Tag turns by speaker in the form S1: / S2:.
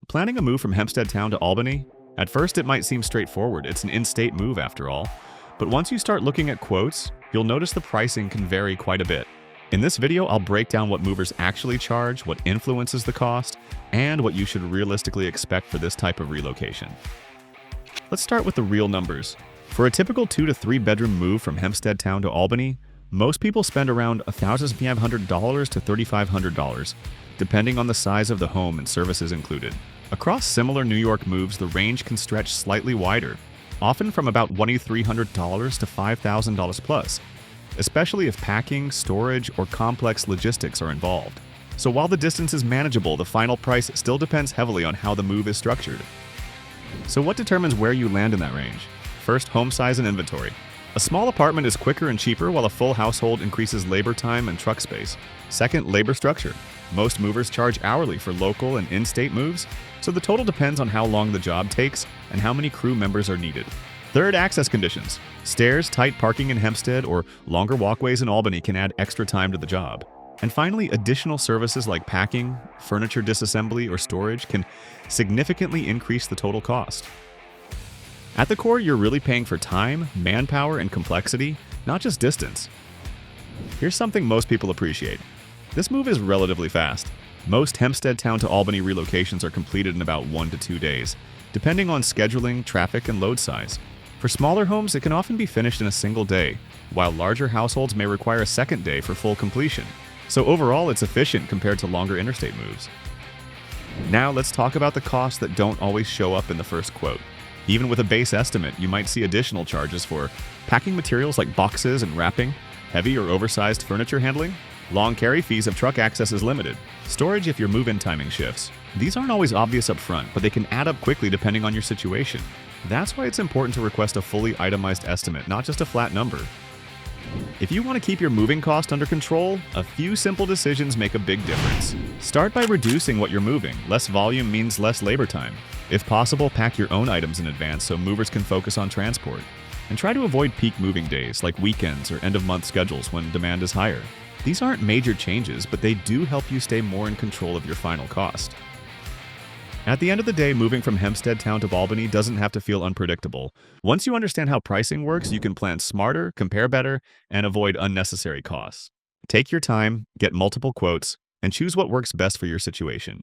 S1: Planning a move from Hempstead Town to Albany? At first, it might seem straightforward. It's an in-state move after all. But once you start looking at quotes, you'll notice the pricing can vary quite a bit. In this video, I'll break down what movers actually charge, what influences the cost, and what you should realistically expect for this type of relocation. Let's start with the real numbers. For a typical 2 to 3 bedroom move from Hempstead Town to Albany, most people spend around $1,500 to $3,500, depending on the size of the home and services included. Across similar New York moves, the range can stretch slightly wider, often from about $2,300 to $5,000 plus, especially if packing, storage, or complex logistics are involved. So while the distance is manageable, the final price still depends heavily on how the move is structured. So what determines where you land in that range? First, home size and inventory. A small apartment is quicker and cheaper, while a full household increases labor time and truck space. Second, labor structure. Most movers charge hourly for local and in-state moves, so the total depends on how long the job takes and how many crew members are needed. Third, access conditions. Stairs, tight parking in Hempstead, or longer walkways in Albany can add extra time to the job. And finally, additional services like packing, furniture disassembly, or storage can significantly increase the total cost. At the core, you're really paying for time, manpower, and complexity, not just distance. Here's something most people appreciate. This move is relatively fast. Most Hempstead Town to Albany relocations are completed in about 1 to 2 days, depending on scheduling, traffic, and load size. For smaller homes, it can often be finished in a single day, while larger households may require a second day for full completion. So overall, it's efficient compared to longer interstate moves. Now let's talk about the costs that don't always show up in the first quote. Even with a base estimate, you might see additional charges for packing materials like boxes and wrapping, heavy or oversized furniture handling, long carry fees if truck access is limited, storage if your move-in timing shifts. These aren't always obvious up front, but they can add up quickly depending on your situation. That's why it's important to request a fully itemized estimate, not just a flat number. If you want to keep your moving cost under control, a few simple decisions make a big difference. Start by reducing what you're moving. Less volume means less labor time. If possible, pack your own items in advance so movers can focus on transport. And try to avoid peak moving days like weekends or end-of-month schedules when demand is higher. These aren't major changes, but they do help you stay more in control of your final cost. At the end of the day, moving from Hempstead Town to Albany doesn't have to feel unpredictable. Once you understand how pricing works, you can plan smarter, compare better, and avoid unnecessary costs. Take your time, get multiple quotes, and choose what works best for your situation.